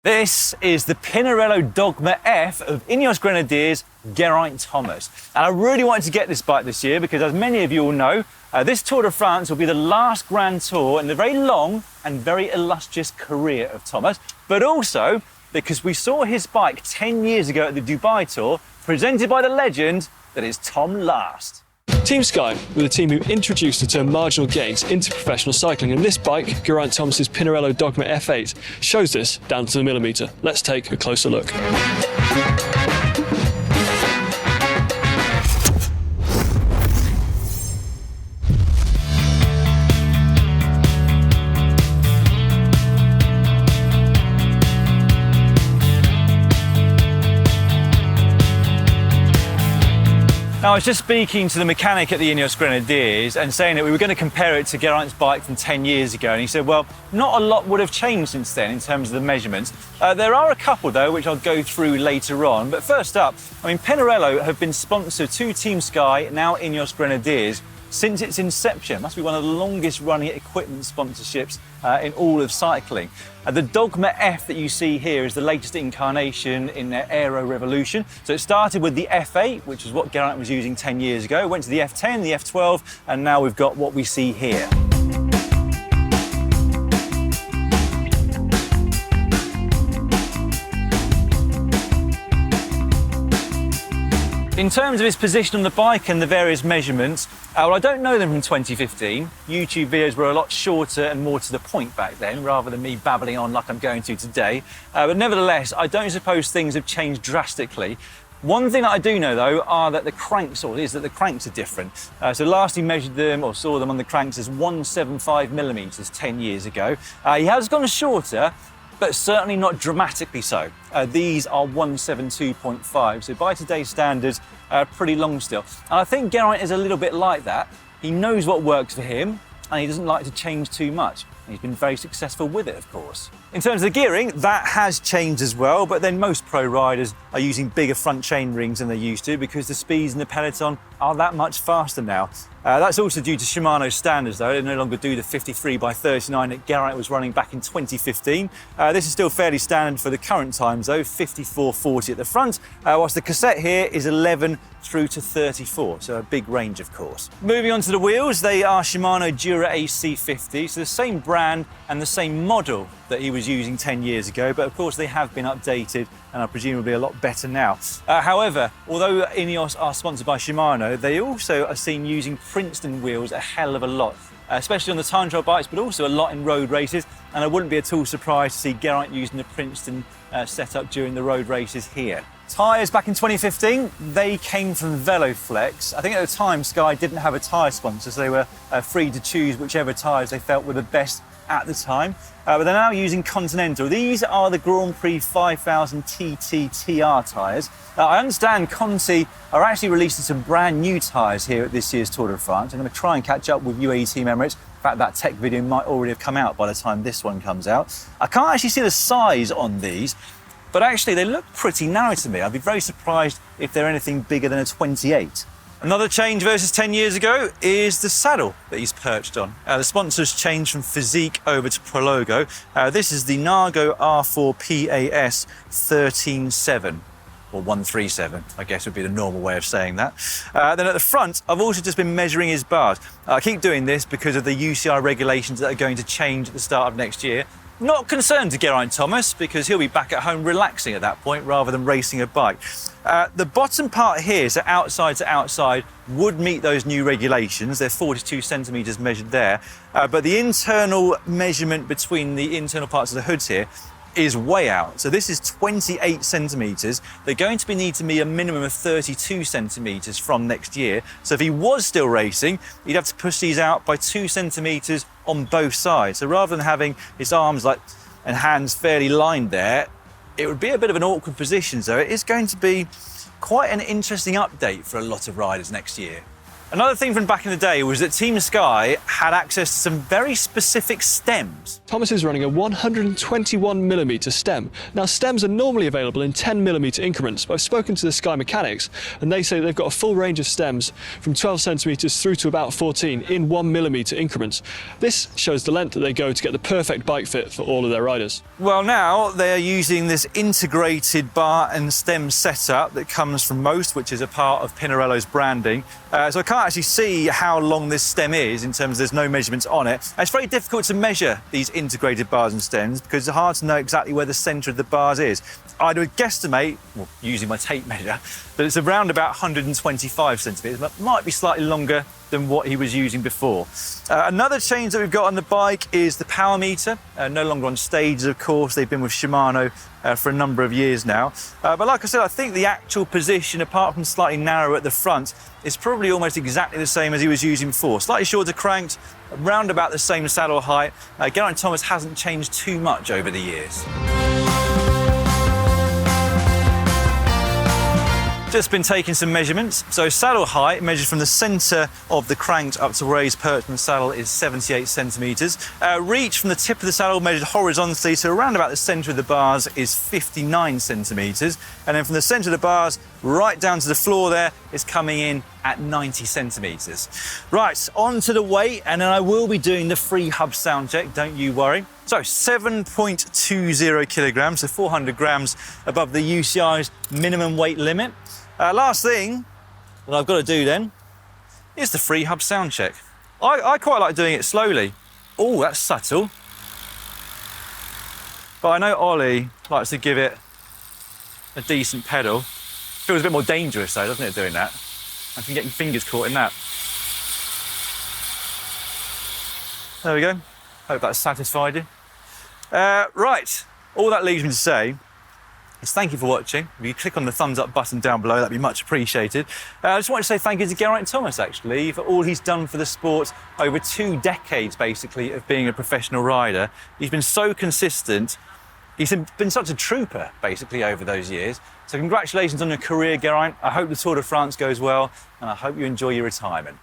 This is the Pinarello Dogma F of Ineos Grenadiers, Geraint Thomas. And I really wanted to get this bike this year because, as many of you will know, this Tour de France will be the last Grand Tour in the very long and very illustrious career of Thomas, but also because we saw his bike 10 years ago at the Dubai Tour, presented by the legend that is Tom Last. Team Sky were the team who introduced the term marginal gains into professional cycling, and this bike, Geraint Thomas's Pinarello Dogma F8, shows this down to the millimetre. Let's take a closer look. Now, I was just speaking to the mechanic at the Ineos Grenadiers and saying that we were going to compare it to Geraint's bike from 10 years ago, and he said, well, not a lot would have changed since then in terms of the measurements. There are a couple, though, which I'll go through later on. But first up, I mean, Pinarello have been sponsor to Team Sky, now Ineos Grenadiers, since its inception. It must be one of the longest running equipment sponsorships in all of cycling. The Dogma F that you see here is the latest incarnation in their aero revolution. So it started with the F8, which is what Geraint was using 10 years ago, went to the F10, the F12, and now we've got what we see here. In terms of his position on the bike and the various measurements, well, I don't know them from 2015. YouTube videos were a lot shorter and more to the point back then, rather than me babbling on like I'm going to today. But nevertheless, I don't suppose things have changed drastically. One thing that I do know, though, is that the cranks are different. So last he measured them or saw them on the cranks as 175 millimetres 10 years ago. He has gone shorter, but certainly not dramatically so. These are 172.5, so by today's standards, pretty long still. And I think Geraint is a little bit like that. He knows what works for him, and he doesn't like to change too much. He's been very successful with it, of course. In terms of the gearing, that has changed as well, but then most pro riders are using bigger front chain rings than they used to because the speeds in the peloton are that much faster now. That's also due to Shimano standards, though. They no longer do the 53/39 that Geraint was running back in 2015. This is still fairly standard for the current times, though, 54/40 at the front, whilst the cassette here is 11 through to 34, so a big range, of course. Moving on to the wheels, they are Shimano Dura-Ace C50, so the same brand and the same model that he was using 10 years ago, but of course they have been updated and are presumably a lot better now. However, although Ineos are sponsored by Shimano, they also are seen using Princeton wheels a hell of a lot, especially on the time trial bikes, but also a lot in road races, and I wouldn't be at all surprised to see Geraint using the Princeton setup during the road races here. Tyres back in 2015, they came from Veloflex. I think at the time Sky didn't have a tyre sponsor, so they were free to choose whichever tyres they felt were the best at the time. But they're now using Continental. These are the Grand Prix 5000 TT TR tyres. I understand Conti are actually releasing some brand new tyres here at this year's Tour de France. I'm going to try and catch up with UAE Team Emirates. In fact, that tech video might already have come out by the time this one comes out. I can't actually see the size on these, but actually they look pretty narrow to me. I'd be very surprised if they're anything bigger than a 28. Another change versus 10 years ago is the saddle that he's perched on. The sponsors changed from Physique over to Prologo. This is the Nargo R4 PAS 13.7, or 137, I guess would be the normal way of saying that. Then at the front, I've also just been measuring his bars. I keep doing this because of the UCI regulations that are going to change at the start of next year. Not concerned to Geraint Thomas because he'll be back at home relaxing at that point rather than racing a bike. The bottom part here, so outside to outside, would meet those new regulations. They're 42 centimetres measured there. But the internal measurement between the internal parts of the hoods here is way out. So this is 28 centimetres. They're going to need to be a minimum of 32 centimetres from next year. So if he was still racing, he'd have to push these out by 2 centimetres on both sides. So rather than having his arms and hands fairly lined there, it would be a bit of an awkward position. So it is going to be quite an interesting update for a lot of riders next year. Another thing from back in the day was that Team Sky had access to some very specific stems. Thomas is running a 121mm stem. Now, stems are normally available in 10mm increments, but I've spoken to the Sky mechanics and they say they've got a full range of stems from 12cm through to about 14 in 1mm increments. This shows the length that they go to get the perfect bike fit for all of their riders. Well, now they are using this integrated bar and stem setup that comes from Most, which is a part of Pinarello's branding. So I can't actually see how long this stem is in terms of there's no measurements on it. And it's very difficult to measure these integrated bars and stems because it's hard to know exactly where the centre of the bars is. I would guesstimate, well, using my tape measure, that it's around about 125cm, but might be slightly longer than what he was using before. Another change that we've got on the bike is the power meter. No longer on stages, of course. They've been with Shimano for a number of years now. But like I said, I think the actual position, apart from slightly narrower at the front, is probably almost exactly the same as he was using before. Slightly shorter cranked, around about the same saddle height. Geraint Thomas hasn't changed too much over the years. Just been taking some measurements. So saddle height measured from the centre of the crank up to where he's perched on the saddle is 78cm. Reach from the tip of the saddle measured horizontally to around about the centre of the bars is 59cm. And then from the centre of the bars right down to the floor there is coming in at 90cm. Right, on to the weight, and then I will be doing the Freehub sound check, don't you worry. So 7.20 kilograms, so 400 grams above the UCI's minimum weight limit. Last thing that I've got to do then is the Freehub sound check. I quite like doing it slowly. Oh, that's subtle. But I know Ollie likes to give it a decent pedal. Feels a bit more dangerous though, doesn't it, doing that? I can get your fingers caught in that. There we go. Hope that's satisfied you. Right, all that leaves me to say is thank you for watching. If you click on the thumbs up button down below, that'd be much appreciated. I just want to say thank you to Geraint Thomas, actually, for all he's done for the sport over 2 decades, basically, of being a professional rider. He's been so consistent. He's been such a trooper, basically, over those years. So congratulations on your career, Geraint. I hope the Tour de France goes well, and I hope you enjoy your retirement.